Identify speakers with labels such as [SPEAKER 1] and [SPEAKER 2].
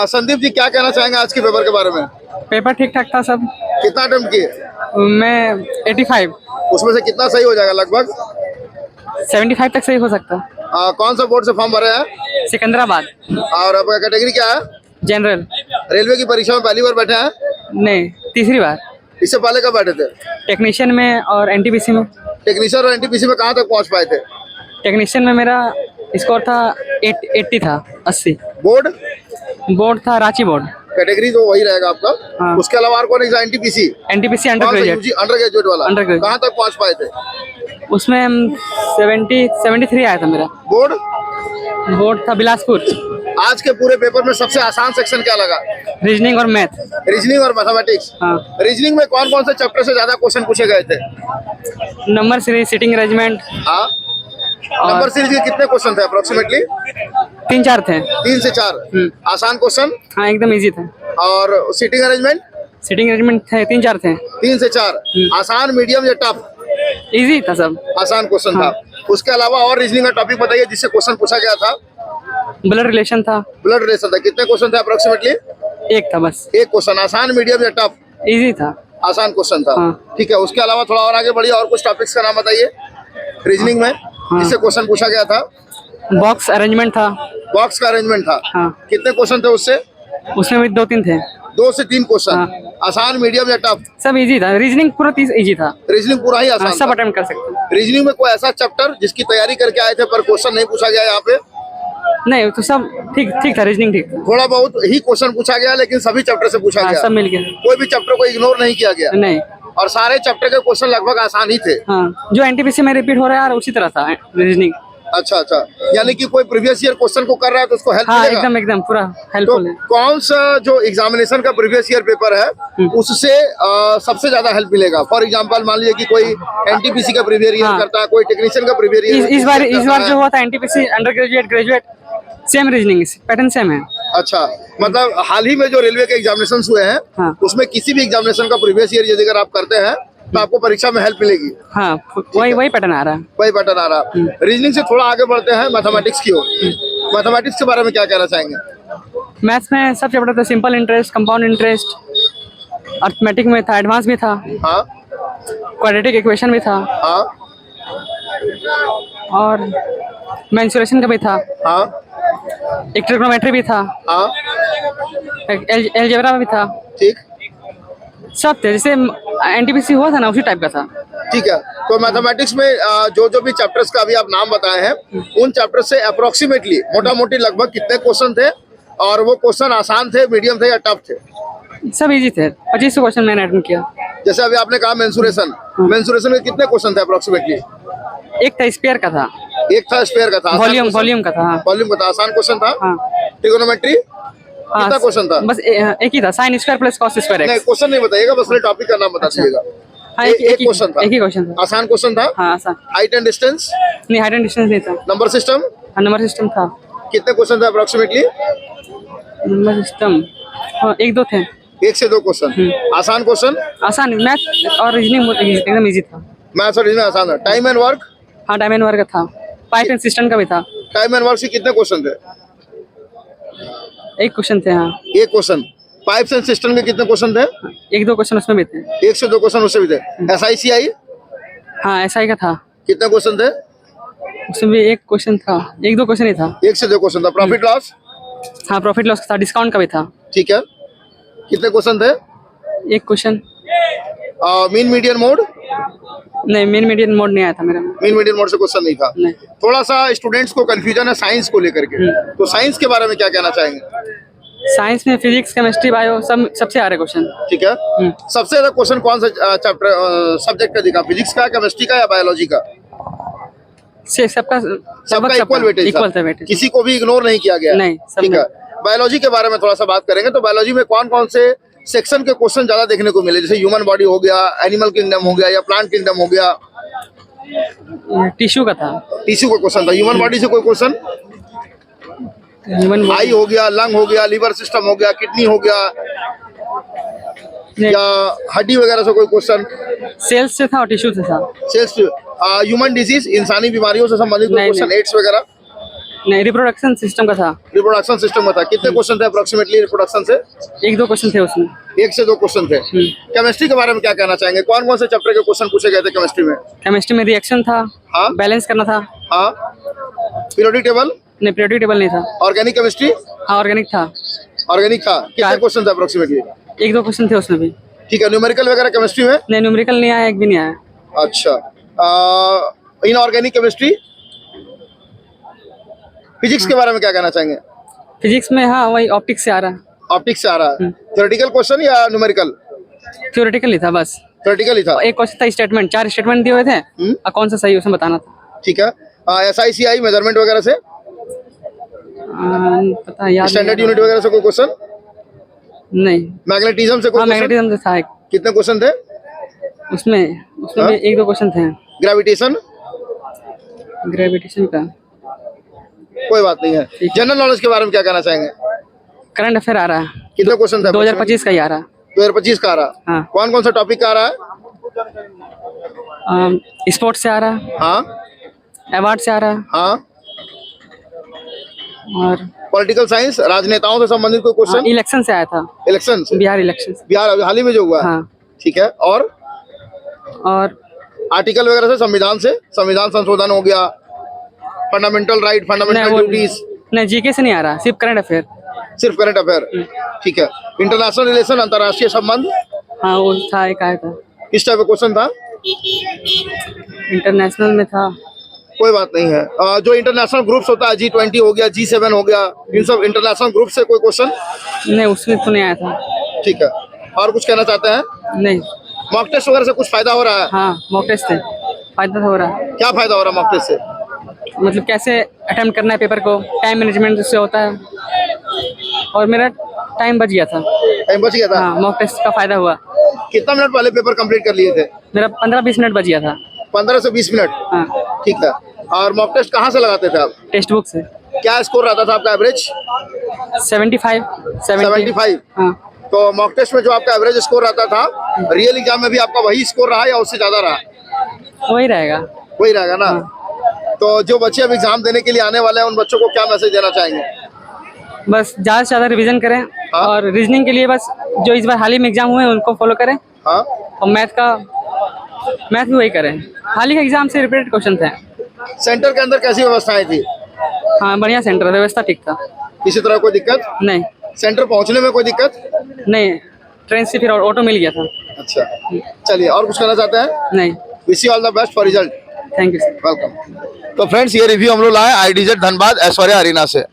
[SPEAKER 1] संदीप जी, क्या कहना चाहेंगे आज के पेपर के बारे में?
[SPEAKER 2] पेपर ठीक ठाक था सब।
[SPEAKER 1] कितना अटेम्प्ट किए?
[SPEAKER 2] मैं 85
[SPEAKER 1] उसमें से कितना सही हो जाएगा लगभग?
[SPEAKER 2] 75 तक सही हो सकता।
[SPEAKER 1] कौन सा बोर्ड से फॉर्म भरे हैं?
[SPEAKER 2] सिकंदराबाद।
[SPEAKER 1] और आपका कैटेगरी क्या है?
[SPEAKER 2] जनरल।
[SPEAKER 1] रेलवे की परीक्षा में पहली बार बैठे हैं?
[SPEAKER 2] नहीं, तीसरी बार।
[SPEAKER 1] इससे पहले कब बैठे थे?
[SPEAKER 2] टेक्नीशियन में और एनटीपीसी में।
[SPEAKER 1] टेक्नीशियन और एनटीपीसी में कहाँ तक पहुँच पाए थे?
[SPEAKER 2] टेक्नीशियन में मेरा स्कोर था 80 था, 80।
[SPEAKER 1] बोर्ड?
[SPEAKER 2] बोर्ड था रांची बोर्ड।
[SPEAKER 1] कैटेगरी तो वही रहेगा आपका।
[SPEAKER 2] हाँ।
[SPEAKER 1] उसके अलावा और कौन exam? NTPC
[SPEAKER 2] NTPC undergraduate.
[SPEAKER 1] Undergraduate वाला।
[SPEAKER 2] Undergraduate.
[SPEAKER 1] कहाँ तक पहुँच पाए थे?
[SPEAKER 2] उसमें 73 आया था मेरा।
[SPEAKER 1] बोर्ड?
[SPEAKER 2] बोर्ड था बिलासपुर।
[SPEAKER 1] आज के पूरे पेपर में सबसे आसान सेक्शन क्या लगा?
[SPEAKER 2] रीजनिंग और मैथ।
[SPEAKER 1] रीजनिंग और मैथमेटिक्स।
[SPEAKER 2] हाँ।
[SPEAKER 1] रीजनिंग में कौन कौन से चैप्टर से ज्यादा क्वेश्चन पूछे गए थे?
[SPEAKER 2] Number series, sitting arrangement.
[SPEAKER 1] हाँ। नंबर सीरीज के कितने क्वेश्चन थे अप्रोक्सीमेटली?
[SPEAKER 2] 3-4 थे।
[SPEAKER 1] 3 से 4। आसान क्वेश्चन?
[SPEAKER 2] हाँ, एकदम इजी था।
[SPEAKER 1] और सिटिंग अरेंजमेंट?
[SPEAKER 2] सिटिंग अरेंजमेंट थे 3-4 थे।
[SPEAKER 1] 3 से 4। आसान, मीडियम या टफ?
[SPEAKER 2] इजी था सब।
[SPEAKER 1] आसान क्वेश्चन
[SPEAKER 2] हाँ।
[SPEAKER 1] था। उसके अलावा और रीजनिंग का टॉपिक बताइए जिससे क्वेश्चन पूछा गया था।
[SPEAKER 2] ब्लड रिलेशन था।
[SPEAKER 1] ब्लड रिलेशन था। कितने क्वेश्चन थे अप्रोक्सीमेटली?
[SPEAKER 2] एक था बस।
[SPEAKER 1] एक क्वेश्चन। आसान, मीडियम या टफ?
[SPEAKER 2] इजी था।
[SPEAKER 1] आसान क्वेश्चन था।
[SPEAKER 2] हाँ।
[SPEAKER 1] ठीक है, उसके अलावा थोड़ा और आगे बढ़िए, और कुछ टॉपिक्स का नाम बताइए रीजनिंग में जिससे क्वेश्चन पूछा गया था।
[SPEAKER 2] बॉक्स अरेंजमेंट था।
[SPEAKER 1] बॉक्स का अरेंजमेंट था।
[SPEAKER 2] हाँ।
[SPEAKER 1] कितने क्वेश्चन थे उससे?
[SPEAKER 2] उसमें भी 2-3 थे।
[SPEAKER 1] 2 से 3 क्वेश्चन।
[SPEAKER 2] हाँ।
[SPEAKER 1] आसान, मीडियम या टफ?
[SPEAKER 2] सब इजी था। रीजनिंग पूरा इजी था।
[SPEAKER 1] रीजनिंग पूरा ही
[SPEAKER 2] हाँ,
[SPEAKER 1] आसान
[SPEAKER 2] सब
[SPEAKER 1] था।
[SPEAKER 2] अटेम्प्ट कर सकते हैं।
[SPEAKER 1] रीजनिंग में कोई ऐसा चैप्टर जिसकी तैयारी करके आए थे पर क्वेश्चन नहीं पूछा गया यहाँ पे?
[SPEAKER 2] नहीं, तो सब ठीक था। रीजनिंग ठीक था।
[SPEAKER 1] थोड़ा बहुत ही क्वेश्चन पूछा गया लेकिन सभी चैप्टर से पूछा
[SPEAKER 2] हाँ,
[SPEAKER 1] गया।
[SPEAKER 2] सब मिल गया।
[SPEAKER 1] कोई भी चैप्टर को इग्नोर नहीं किया गया।
[SPEAKER 2] नहीं।
[SPEAKER 1] और सारे चैप्टर के क्वेश्चन लगभग आसान ही थे।
[SPEAKER 2] हाँ, जो एनटीपीसी में रिपीट हो रहा है उसी तरह था रीजनिंग।
[SPEAKER 1] अच्छा अच्छा, यानी कि कोई प्रीवियस ईयर क्वेश्चन को कर रहा है तो उसको हेल्प
[SPEAKER 2] हाँ,
[SPEAKER 1] मिलेगा?
[SPEAKER 2] एकदम पूरा
[SPEAKER 1] तो
[SPEAKER 2] हेल्पफुल है।
[SPEAKER 1] कौन सा जो एग्जामिनेशन का प्रीवियस ईयर पेपर है उससे सबसे ज्यादा हेल्प मिलेगा? फॉर एग्जांपल मान लीजिए कि कोई एनटीपीसी का प्रीवियस ईयर
[SPEAKER 2] हाँ।
[SPEAKER 1] करता है, कोई टेक्नीशियन का प्रीवियस ईयर
[SPEAKER 2] इस बार जो हुआ था NTPC under graduate, graduate, same reasoning pattern same है।
[SPEAKER 1] अच्छा, मतलब हाल ही में जो रेलवे के एग्जामिनेशन हुए हैं
[SPEAKER 2] हाँ।
[SPEAKER 1] उसमें किसी भी एग्जामिनेशन का प्रीवियस ईयर यदि अगर आप करते हैं तो आपको परीक्षा में हेल्प मिलेगी।
[SPEAKER 2] हाँ, वही पैटर्न आ रहा है।
[SPEAKER 1] वही पैटर्न आ रहा है। रीजनिंग से थोड़ा आगे बढ़ते हैं मैथमेटिक्स की ओर। मैथमेटिक्स के बारे में क्या कहना चाहेंगे?
[SPEAKER 2] मैथ्स में सब चैप्टर था। Simple interest, compound interest, arithmetic में था, एडवांस भी था,
[SPEAKER 1] हाँ
[SPEAKER 2] क्वाड्रेटिक इक्वेशन भी था,
[SPEAKER 1] हाँ
[SPEAKER 2] और मेंसुरेशन का भी था,
[SPEAKER 1] हाँ
[SPEAKER 2] एक ट्रिग्नोमेट्री भी था,
[SPEAKER 1] हाँ।
[SPEAKER 2] अलजेब्रा भी था।
[SPEAKER 1] ठीक
[SPEAKER 2] सब थे, जैसे एनटीपीसी हुआ था ना उसी टाइप का था।
[SPEAKER 1] ठीक है। तो मैथमेटिक्स में जो भी चैप्टर्स का अभी आप नाम बताए हैं उन चैप्टर से अप्रोक्सीमेटली मोटा मोटी लगभग कितने क्वेश्चन थे? और वो क्वेश्चन आसान थे, मीडियम थे या टफ थे?
[SPEAKER 2] सब इजी थे। 25 क्वेश्चन मैंने अटेम्प्ट किया।
[SPEAKER 1] जैसे अभी आपने कहा मेंसुरेशन में कितने क्वेश्चन थे अप्रोक्सीमेटली?
[SPEAKER 2] एक था स्पेयर का था।
[SPEAKER 1] एक था स्पेयर का था।
[SPEAKER 2] वॉल्यूम का था। हाँ।
[SPEAKER 1] वॉल्यूम का था। आसान क्वेश्चन था।
[SPEAKER 2] हाँ।
[SPEAKER 1] ट्रिगोनोमेट्री
[SPEAKER 2] हाँ,
[SPEAKER 1] कितना क्वेश्चन था?
[SPEAKER 2] बस एक ही था, sine square plus cos square
[SPEAKER 1] नहीं,
[SPEAKER 2] एक्स।
[SPEAKER 1] क्वेश्चन नहीं बताइएगा, बस टॉपिक का नाम बता दीजिएगा।
[SPEAKER 2] हाँ,
[SPEAKER 1] एक क्वेश्चन था।
[SPEAKER 2] एक ही क्वेश्चन था।
[SPEAKER 1] आसान क्वेश्चन था।
[SPEAKER 2] हाँ, आसान।
[SPEAKER 1] Height and distance?
[SPEAKER 2] नहीं, हाइट एंड डिस्टेंस नहीं था।
[SPEAKER 1] Number system?
[SPEAKER 2] हाँ, नंबर सिस्टम था।
[SPEAKER 1] कितने क्वेश्चन थे अप्रोक्सीमेटली?
[SPEAKER 2] नंबर सिस्टम 1-2 थे।
[SPEAKER 1] 1 से 2 क्वेश्चन। आसान क्वेश्चन?
[SPEAKER 2] आसान। मैथ और रीजनिंग एकदम इजी था।
[SPEAKER 1] मैथ्स और रीजनिंग आसान था। Time and work?
[SPEAKER 2] हाँ, टाइम एंड वर्क था। पाइप एंड सिस्टम का भी था।
[SPEAKER 1] टाइम एंड वर्क से कितने क्वेश्चन थे?
[SPEAKER 2] एक क्वेश्चन थे। हाँ,
[SPEAKER 1] एक क्वेश्चन। पाइप्स एंड सिस्टम के कितने क्वेश्चन थे?
[SPEAKER 2] 1-2 क्वेश्चन उसमें भी थे।
[SPEAKER 1] 1 से 2 क्वेश्चन उससे भी थे। SICI
[SPEAKER 2] हाँ, SI का था।
[SPEAKER 1] कितने क्वेश्चन थे?
[SPEAKER 2] उसमें भी एक क्वेश्चन था। 1-2 क्वेश्चन ही था।
[SPEAKER 1] 1 से 2 क्वेश्चन था। Profit loss?
[SPEAKER 2] हाँ, प्रॉफिट लॉस था। डिस्काउंट का भी था।
[SPEAKER 1] ठीक है। कितने क्वेश्चन थे?
[SPEAKER 2] एक क्वेश्चन।
[SPEAKER 1] Mean median mode?
[SPEAKER 2] नहीं, मेन मीडियन मोड नहीं आया था मेरा।
[SPEAKER 1] मीन मीडियन मोड से क्वेश्चन नहीं था।
[SPEAKER 2] नहीं।
[SPEAKER 1] थोड़ा सा स्टूडेंट्स को कंफ्यूजन है साइंस को लेकर के, तो साइंस के बारे में क्या कहना चाहेंगे?
[SPEAKER 2] साइंस में फिजिक्स, केमिस्ट्री, बायो सबसे आ रहे क्वेश्चन।
[SPEAKER 1] ठीक है। सबसे ज्यादा क्वेश्चन कौन सा चैप्टर सब्जेक्ट का दिखा? फिजिक्स का, केमिस्ट्री का या बायोलॉजी का? सबका इक्वल वेटेज था। किसी को भी इग्नोर नहीं किया गया।
[SPEAKER 2] नहीं,
[SPEAKER 1] ठीक है। बायोलॉजी के बारे में थोड़ा सा बात करेंगे तो बायोलॉजी में कौन कौन से सेक्शन के क्वेश्चन ज्यादा देखने को मिले? जैसे ह्यूमन बॉडी हो गया, एनिमल किंगडम हो गया या प्लांट किंगडम हो गया?
[SPEAKER 2] टिश्यू का था।
[SPEAKER 1] टिश्यू का क्वेश्चन था। ह्यूमन बॉडी से कोई क्वेश्चन? आई हो गया, लंग हो गया, लिवर सिस्टम हो गया, किडनी हो गया या हड्डी वगैरह से कोई क्वेश्चन?
[SPEAKER 2] सेल्स से था और टिश्यू से था।
[SPEAKER 1] सेल्स। ह्यूमन डिजीज, इंसानी बीमारियों से संबंधित कोई क्वेश्चन? एड्स वगैरह?
[SPEAKER 2] नहीं, रिप्रोडक्शन सिस्टम का था।
[SPEAKER 1] रिप्रोडक्शन सिस्टम में था। कितने क्वेश्चन थे अप्रोक्सीमेटली रिप्रोडक्शन से?
[SPEAKER 2] 1-2 क्वेश्चन थे उसमें।
[SPEAKER 1] 1 से 2 क्वेश्चन थे। केमिस्ट्री के बारे में क्या कहना चाहेंगे? कौन कौन से चैप्टर के क्वेश्चन पूछे गए थे केमिस्ट्री में?
[SPEAKER 2] केमिस्ट्री में रिएक्शन था,
[SPEAKER 1] हाँ
[SPEAKER 2] बैलेंस करना था।
[SPEAKER 1] हाँ, पीरियोडिक टेबल,
[SPEAKER 2] नहीं, पीरियोडिक टेबल नहीं था।
[SPEAKER 1] ऑर्गेनिक केमिस्ट्री,
[SPEAKER 2] हाँ, ऑर्गेनिक था।
[SPEAKER 1] ऑर्गेनिक था। कितने क्वेश्चन थे अप्रोक्सीमेटली?
[SPEAKER 2] 1-2 क्वेश्चन थे उसमें भी।
[SPEAKER 1] ठीक है, न्यूमेरिकल वगैरह केमिस्ट्री में?
[SPEAKER 2] नहीं, न्यूमेरिकल नहीं आया, एक भी नहीं आया।
[SPEAKER 1] अच्छा, इनऑर्गेनिक केमिस्ट्री, फिजिक्स के बारे में क्या कहना चाहेंगे?
[SPEAKER 2] फिजिक्स में हाँ, वही ऑप्टिक्स से आ रहा है।
[SPEAKER 1] ऑप्टिक्स से आ रहा है। थ्योरेटिकल क्वेश्चन या न्यूमेरिकल?
[SPEAKER 2] थ्योरेटिकल ही था बस।
[SPEAKER 1] थ्योरेटिकल ही था।
[SPEAKER 2] एक क्वेश्चन था स्टेटमेंट, 4 स्टेटमेंट दिए हुए थे और कौन सा सही उसमें बताना था।
[SPEAKER 1] ठीक है, SICI मेजरमेंट वगैरह से,
[SPEAKER 2] पता याद
[SPEAKER 1] स्टैंडर्ड यूनिट वगैरह से कोई क्वेश्चन?
[SPEAKER 2] नहीं।
[SPEAKER 1] मैग्नेटिज्म से कोई
[SPEAKER 2] हाँ,
[SPEAKER 1] क्वेश्चन?
[SPEAKER 2] मैग्नेटिज्म से था एक।
[SPEAKER 1] कितने क्वेश्चन थे
[SPEAKER 2] उसमें भी 1-2 क्वेश्चन थे।
[SPEAKER 1] ग्रेविटेशन?
[SPEAKER 2] ग्रेविटेशन का
[SPEAKER 1] कोई बात नहीं है। जनरल नॉलेज के बारे में क्या कहना चाहेंगे?
[SPEAKER 2] करंट अफेयर आ रहा है,
[SPEAKER 1] कितने क्वेश्चन थे?
[SPEAKER 2] 2025 का ही आ रहा है।
[SPEAKER 1] 2025 का आ रहा।
[SPEAKER 2] हाँ।
[SPEAKER 1] कौन कौन सा टॉपिक का आ रहा है?
[SPEAKER 2] स्पोर्ट्स से आ रहा है,
[SPEAKER 1] हाँ
[SPEAKER 2] अवार्ड से आ रहा है
[SPEAKER 1] हाँ,
[SPEAKER 2] और
[SPEAKER 1] पॉलिटिकल साइंस, राजनेताओं से संबंधित कोई क्वेश्चन?
[SPEAKER 2] इलेक्शन से आया था,
[SPEAKER 1] इलेक्शन से,
[SPEAKER 2] बिहार इलेक्शन से।
[SPEAKER 1] बिहार अभी हाल ही में जो हुआ है।
[SPEAKER 2] हाँ।
[SPEAKER 1] ठीक है, और आर्टिकल वगैरह से, संविधान से, संविधान संशोधन हो गया, फंडामेंटल राइट, फंडामेंटल ड्यूटीज?
[SPEAKER 2] नहीं, जीके से नहीं आ रहा, सिर्फ करंट अफेयर।
[SPEAKER 1] सिर्फ करंट अफेयर। ठीक है, इंटरनेशनल रिलेशन, अंतर्राष्ट्रीय संबंध?
[SPEAKER 2] हाँ, वो था, एक आया था।
[SPEAKER 1] किस टाइप का क्वेश्चन था?
[SPEAKER 2] इंटरनेशनल में था।
[SPEAKER 1] कोई बात नहीं है। जो इंटरनेशनल ग्रुप्स होता है, G20 हो गया, G7 हो गया, इन सब इंटरनेशनल ग्रुप से कोई क्वेश्चन?
[SPEAKER 2] नहीं, उसमें तो नहीं आया था।
[SPEAKER 1] ठीक है, और कुछ कहना चाहते हैं?
[SPEAKER 2] नहीं।
[SPEAKER 1] मॉक टेस्ट वगैरह से कुछ फायदा हो रहा है?
[SPEAKER 2] हाँ, मॉक टेस्ट से फायदा हो रहा है।
[SPEAKER 1] क्या फायदा हो रहा है मॉक टेस्ट से?
[SPEAKER 2] मतलब कैसे अटेम्प्ट करना है पेपर को, टाइम मैनेजमेंट उससे होता है, और मेरा टाइम बच गया था।
[SPEAKER 1] टाइम बच गया था?
[SPEAKER 2] हाँ, मॉक टेस्ट का फायदा हुआ।
[SPEAKER 1] कितना मिनट पहले पेपर कंप्लीट कर लिए थे?
[SPEAKER 2] मेरा 15-20 मिनट बच गया था।
[SPEAKER 1] 15 से 20 मिनट?
[SPEAKER 2] हाँ।
[SPEAKER 1] ठीक है, और मॉक टेस्ट कहाँ से लगाते थे आप?
[SPEAKER 2] टेक्स्ट बुक से।
[SPEAKER 1] क्या स्कोर रहता था आपका एवरेज?
[SPEAKER 2] 75।
[SPEAKER 1] हाँ। तो मॉक टेस्ट में जो आपका एवरेज स्कोर रहता था, रियल एग्जाम में भी आपका वही स्कोर रहा या उससे ज्यादा रहा?
[SPEAKER 2] वही रहेगा।
[SPEAKER 1] वही रहेगा ना? तो जो बच्चे अब एग्जाम देने के लिए आने वाले हैं, उन बच्चों को क्या मैसेज देना चाहेंगे?
[SPEAKER 2] बस ज़्यादा से ज़्यादा रिवीजन करें।
[SPEAKER 1] हाँ।
[SPEAKER 2] और रीजनिंग के लिए बस जो इस बार हाल ही में एग्जाम हुए हैं उनको फॉलो करें।
[SPEAKER 1] हाँ।
[SPEAKER 2] और मैथ भी वही करें, हाल ही के एग्जाम से रिपीटेड क्वेश्चन थे।
[SPEAKER 1] सेंटर के अंदर कैसी व्यवस्थाएं थी?
[SPEAKER 2] हाँ, बढ़िया सेंटर, व्यवस्था ठीक था।
[SPEAKER 1] किसी तरह कोई दिक्कत
[SPEAKER 2] नहीं।
[SPEAKER 1] सेंटर पहुंचने में कोई दिक्कत?
[SPEAKER 2] नहीं, ट्रेन से फिर ऑटो मिल गया था।
[SPEAKER 1] अच्छा, चलिए, और कुछ कहना चाहते हैं?
[SPEAKER 2] नहीं।
[SPEAKER 1] Wish you all the best for result.
[SPEAKER 2] Thank you sir.
[SPEAKER 1] Welcome. तो फ्रेंड्स, ये रिव्यू हम लोग लाए IDZ धनबाद ऐश्वर्या अरीना से।